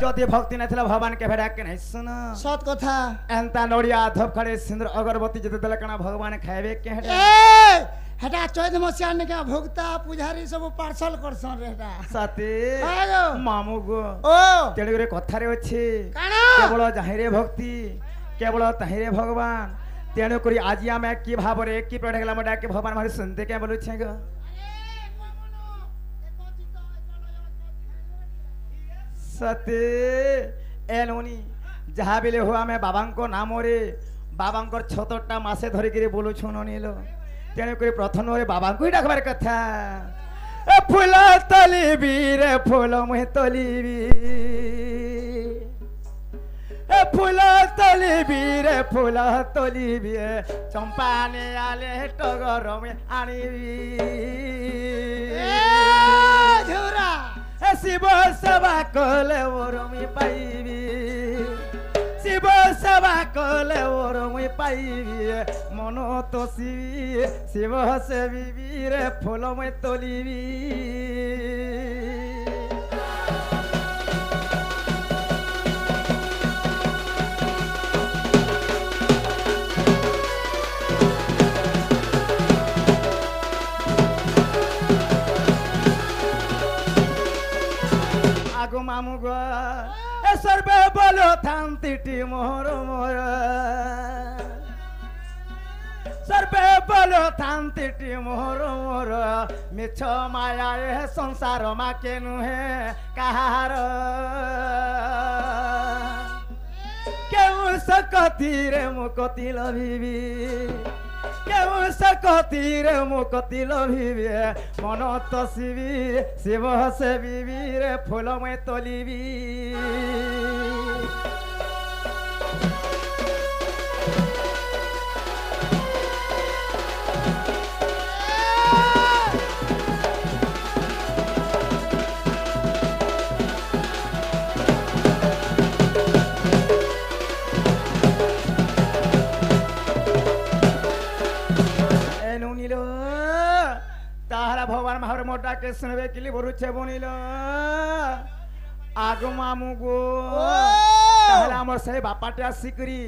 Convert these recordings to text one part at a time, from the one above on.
যদি ভক্তি নথিলা ভগবান কেবে ডাকে নাই শুন সত কথা এন্তা নড়িয়া ধূপখাড়ি সিন্দুর অগরবতী যেতে দেলে কানা ভগবান খাইবে কে হেটা হেটা চৈত মସିଆ নিকা ভক্তা পূজারি সব পার্সল করছন রে হেটা সাথী আয়ো মামু গো ও তেড়িরে কথারে ଅଛି কানা কেবল যাহিরে ভক্তি কেবল তাহিরে ভগবান তেণু করি আজি আমি কি ভাবরে কি প্রকার গলা ডাকে ভগবান মারি শুনতে কে বলুছে গো সতে এনোনি যাহা বিলে হো আমি বাবাঙ্ক নামরে বাবাঙ্কর ছতরটা মাসে ধরে গিয়ে বলুছুন নিল তেণু করে প্রথম বাবাঙ্কুই ডাকবার কথা এ ফুল তলিবি রে ফুল মুহে তলিবি এ ফুল তলিবি রে ফুল তলিবি চম্পা নে আলে টগর মে আনিবি ঝুরা শিব সেবা কলে ওরমি পাইবি শিব সেবা কলে ওরমি পাইবি মন তো শিব সেবিবি রে ফুল মই তলিবি আগো মামু গো এ সর্বে বলো থান্তিটি মোর মোর সর্বে বলো থান্তিটি মোর মোর মিছ মায়া এ সংসার মাকে নুহে কাহার কেউ সকতিরে মুকতি লভিবি কেউ সকতিরে মুকতি লভিবি মন তো শিবি শিব সেবিবি রে ফুল মই তলিবি তাহারা ভগবান মাহর মোটাকে শুনবে কিলি বরুছে বনিল আগো মামু গো তাহলে আমার সেই বাপাটা আসিকরি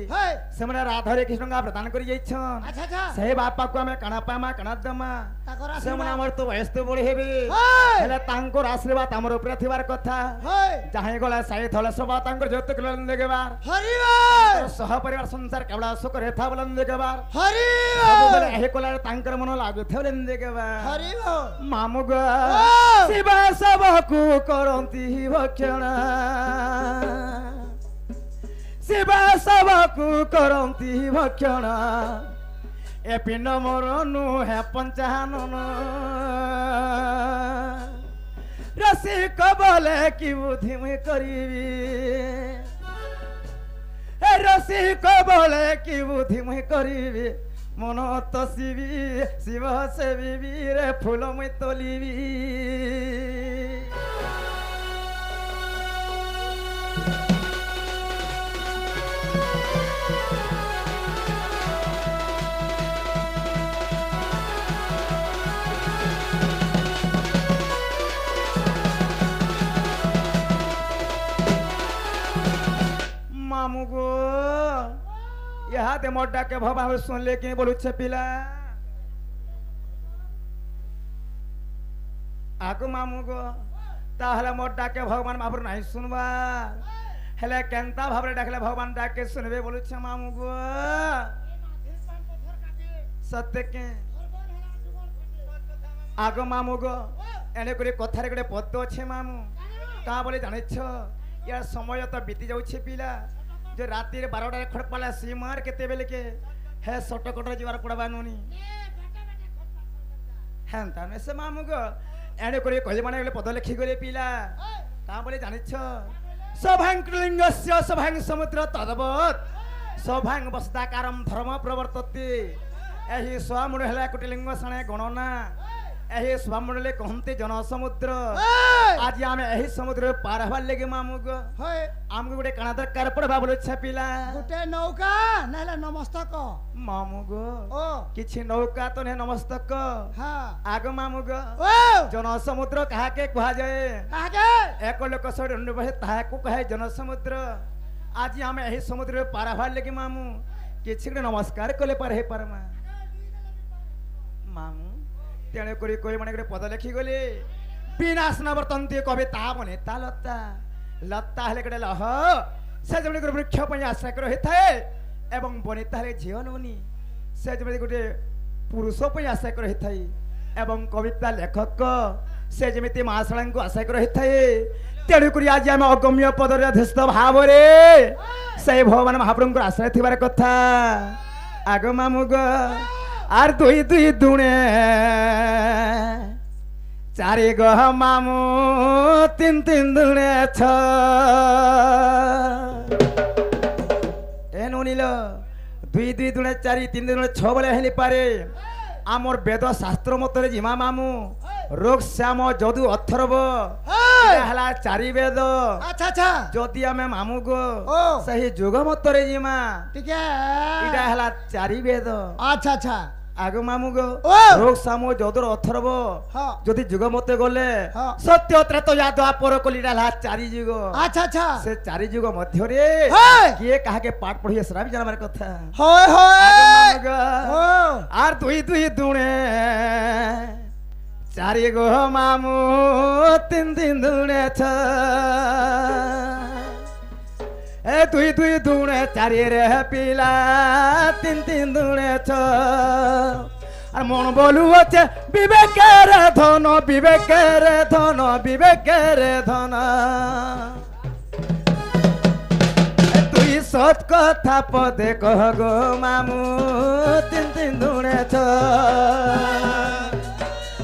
সেমানে রাধারে কৃষ্ণঙ্গা প্রদান করে যাইছন আচ্ছা আচ্ছা সেই বাপাকু আমি কানা পামা কানা দমা তাকর সেমানে আমার তো বয়স তো বড় হেবি হেলে তাঙ্কর আশীর্বাদ আমার উপরে থিবার কথা যাহে গলা সাই থলে সবা তাঙ্কর যত কিলন দেগবার হরিবল সহ পরিবার সংসার কেবল সুখ রেথা বলন দেগবার হরিবল ସବୁବେଳେ ଏହି କଲାରେ ତାଙ୍କର ମନ ଲାଗୁଥିବ ଦେଖିବା ହରିବଲ ମାମୁ ଗା ଶିବ ସବକୁ କରନ୍ତି ଭକ୍ଷଣ ଶିବ ସବକୁ କରନ୍ତି ଭକ୍ଷଣ ଏ ପିଣ୍ଡ ମୋର ନୁହେଁ ପଞ୍ଚାନନ ରସିକ ବୋଲେ କି ବୁଦ୍ଧି ମୁଇଁ କରିବି ଏ ରସିକ ବୋଲେ କି ବୁଦ୍ଧି ମୁଇଁ କରିବି মন তো শিবি শিব সেবিবি রে ফুল মই তলিবি মামু গো ইহাতে মোর ডাকে ভবা শুনলে কি বলুছে পিলা আগো মামু গো তাহলে মোর ডাকে ভগবান মাপুর নাই শুনবা হেলে কেনতা ভাবে ডাকলে ভগবান ডাকে শুনবে বলুছে মামু গো সত্য কে আগো মামু গো এনে করে কথারে গোটে পদ্য আছে মামু তা বলে জানিছ ইয়ার সময় তো বিতি যাচ্ছে পিলা যে রাতের 12টায় খড় পালা সীমার কেতে বেলে কে হে সটকটরে যাবার পড়বা নুনি হ্যাঁ তামে সে মামু গো এনে করে কইলে মানে পদ লেখি করে পিলা তা বলে জানিছ সভাঙ্কলিঙ্গস্য সভাং সমুদ্র তদবৎ সভাং বস্তাকারম ধর্ম প্রবর্ততি এই স্বমূল হেলা কোটি লিঙ্গ সণে গণনা ଏହି ସ୍ୱାମଣ୍ଡଳେ କହନ୍ତି ଜନସମୁଦ୍ର এই ଆଜି ଆମେ ଏହି ସମୁଦ୍ର ପାର ହେବାର ଲାଗି ମାମୁଁ ଗୋ হয় ଆମକୁ ଗୋଟେ କାଣା ଦରକାର ପଡବା ବୋଲେ ଛାପିଲା গোটে নৌকা নাহলে নমস্তক ମାମୁଁ ଗୋ ও କିଛି ନୌକା ତ ନୁହେଁ ନମସ୍ତକ হ্যাঁ ଆଗ ମାମୁଁ ଗୋ ও ଜନସମୁଦ୍ର କାହାକେ କୁହାଯାଏ কাকে ଏକ ଲୋକ ଶହେ ଦଣ୍ଡ ବହେ ତାହାକୁ କହେ ଜନସମୁଦ୍ର ଆଜି ଆମେ ଏହି ସମୁଦ୍ରରେ ପାର ହେବାର ଲାଗି ମାମୁଁ କିଛି ଗୋଟେ ନମସ୍କାର କଲେ ପାର ହେଇପାରମା ମାମୁଁ ତେଣୁ କରି କହି ମାନେ ଗୋଟେ ପଦ ଲେଖିଗଲେ ବିନାଶ ନ ବର୍ତ୍ତନ୍ତି କବି ତାହା ବନେ ତା ଲତା ଲତା ହେଲେ ଗୋଟେ ଲହ ସେ ଯେମିତି ଗୋଟେ ବୃକ୍ଷ ପାଇଁ ଆଶ୍ରୟ କରି ରହିଥାଏ ଏବଂ ବନିତା ହେଲେ ଝିଅ ନୁନି ସେ ଯେମିତି ଗୋଟେ ପୁରୁଷ ପାଇଁ ଆଶ୍ରୟ କରି ରହିଥାଏ ଏବଂ କବିତା ଲେଖକ ସେ ଯେମିତି ମହାଶାଳାଙ୍କୁ ଆଶ୍ରୟ କରି ରହିଥାଏ ତେଣୁକରି ଆଜି ଆମେ ଅଗମ୍ୟ ପଦରେ ଅଧ୍ୟସ୍ତ ଭାବରେ ସେଇ ଭଗବାନ ମହାପ୍ରଭୁଙ୍କର ଆଶ୍ରୟ ଥିବାର କଥା ଆଗ ମାମୁଁ ଗ আর দুই দুই দুণে চারি গহ মামু তিন তিন দুণে ছ এ নুনিল দুই দুই দুণে চারি তিন দুণে ছ বলে হেলি পারে আমার বেদ শাস্ত্র মতরে জিমা মামু রোগ শ্যাম যদু অথর্ব হেলা চারি বেদ আচ্ছা আচ্ছা যদি আমি মামু গো ও। সেই যুগ মতরে জিমা টিকে এটা হেলা চারি বেদ আচ্ছা আচ্ছা আগ মামু গো ও। রোগ সাম যদুর অথর্ব হ্যাঁ যদি যুগ মতে গলে হ্যাঁ। সত্য ত্রেত দ্বাপর কলিটা হেলা চারি যুগ আচ্ছা আচ্ছা সে চারি যুগ মধ্যরে হ্যাঁ। কিয়ে কাহাকে পাঠ পড়িয়ে সেটা বি জানাবার কথা হয় আগ হয় মামু গো, ও আর দুই দুই দুণে চারি গো মামু তিন তিন দুণে ছ এ দুই দুই দুণে চারি রে পিলা তিন তিন দুণে ছ আর মন বলু আছে বিবেকের ধন বিবেকের ধন বিবেকের ধন এ তুই সৎ কথা পদে কহ গো মামু তিন তিন দুণে ছ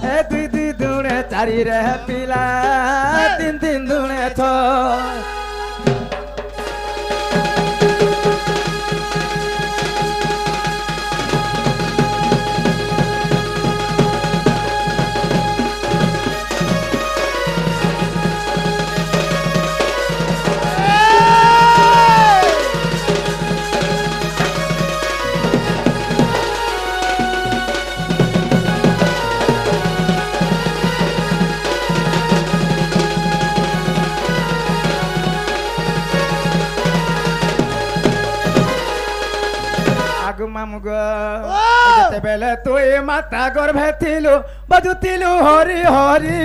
এ দুই দুই দুণে চারি রে পিলা তিন তিন দুণে ছ মামুগ যেতেবেলে তুই মাতা গর্ভে থিলু বাজুতিলু হরি হরি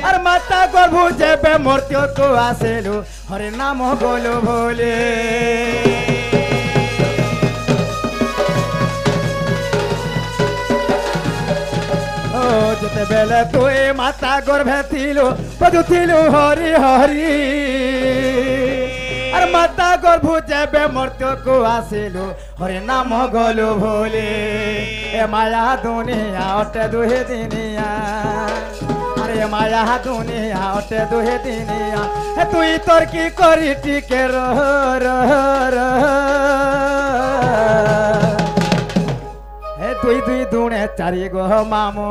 আর মাতা গর্ভ যেবে মর্ত্যকু আসিলু হরি নাম গলু ভুলি ও যেতেবেলে তুই মাতা গর্ভে থিলু বাজুতিলু হরি হরি আর মাতা গর্ভ যেবে মর্ত্যকু আসিলু হরি নাম গলু ভুলি এ মায়া দুনিয়া অটে দুহে দিনিয়া আরে মায়া দুনিয়া অটে দুহে দিনিয়া হে তুই তোর কি করি টিকে রহ রহ রহ হে দুই দুই দুণে চারি গো মামু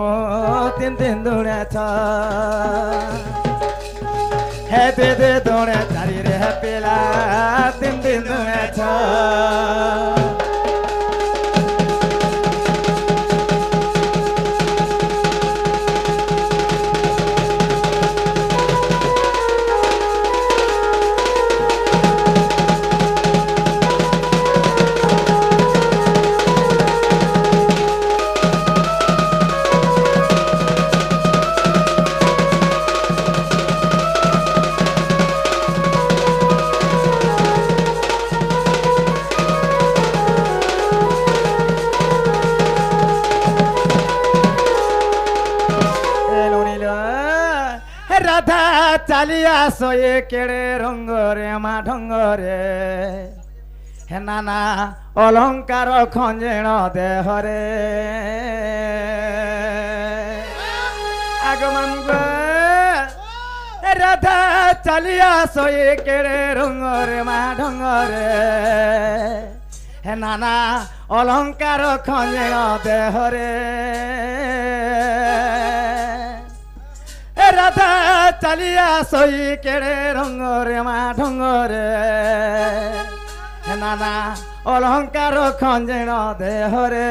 তিন তিন দুণে ছ হে দে দে দুণে চারি রে পিলা তিন তিন দুণে ছ রাধা চালিয়া সয়ে কেড়ে রঙ্গরে মা ঢঙ্গরে হে নানা অলঙ্কার খঞ্জেণ দেহরে আগমন রাধা চালিয়া সয়ে কেড়ে রঙ্গরে মা ঢঙ্গরে হে নানা অলঙ্কার খঞ্জেন দেহরে এ রাধা চালিয়া সই কেড়ে রঙরে মা ঢঙ্গরে হে নানা অলঙ্কার খঞ্জেন দেহরে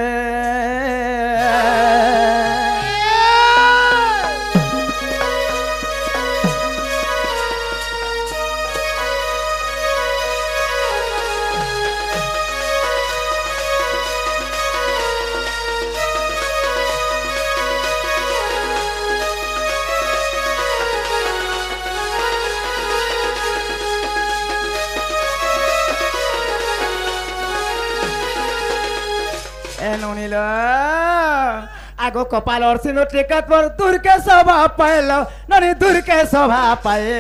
নুনিল আগো কপালর সিনো টেকাত পর দুর্কে সভা পাইল ননি দুর্কে সভা পায়ে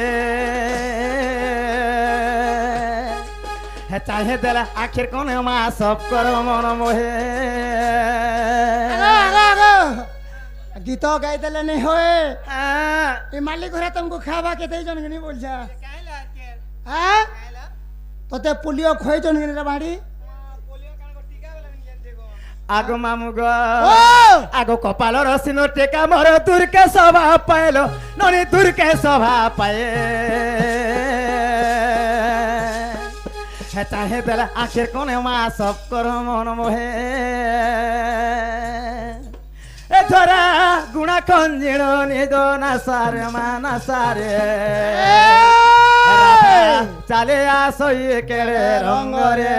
হে চাহে দেলা আখির কোনে মা সব কর মন মোহে গীত গাই দেলে নেই হয়ে এই মালিক ঘরে তোমাকে খাওয়া কেতে জন গনি বলছা হ্যাঁ তোতে পোলিও খই জন গনি রে বাড়ি আগো মামু গো আগো কপালর সিনো টেকা মর দুর্কে সভা পাইল ননি দুর্কে সভা পায়ে হে চাহে দেলা আখির কোনে মা সব কর মন মোহে এ ধরা গুণা খঞ্জিণ নিজ নাসারে মা নাসারে চালে আসই কেড়ে রঙরে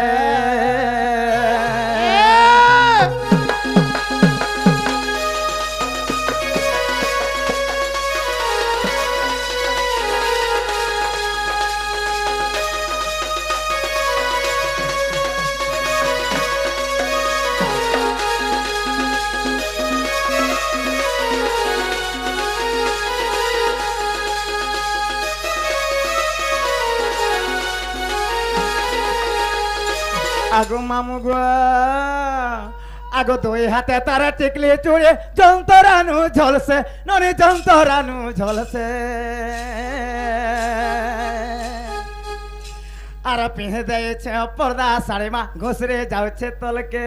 আগো মামু গো আগো দুই হাতে তারা টিকলি চুড়ে যন্তরানু ঝলসে ননি যন্তরানু ঝলসে আর পিঁধে দিয়েছে পর্দা শাড়ি মা ঘুষরে যাচ্ছে তলকে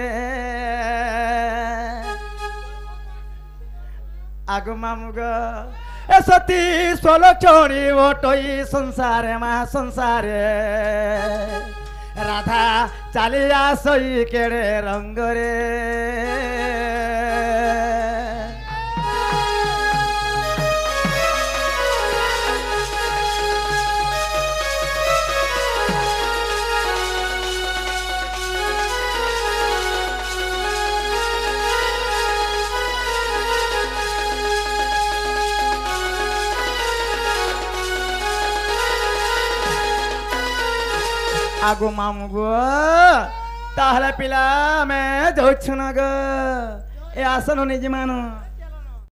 আগো মামু গো এ সতী সোলো ছড়ি ওটই সংসারে মা সংসারে রাধা চালিয়া সই কেড়ে রঙ্গরে আগো মামু গো তাহলে পিলা মে যাচ্ছ না গো এ আসন নিজে মানুষ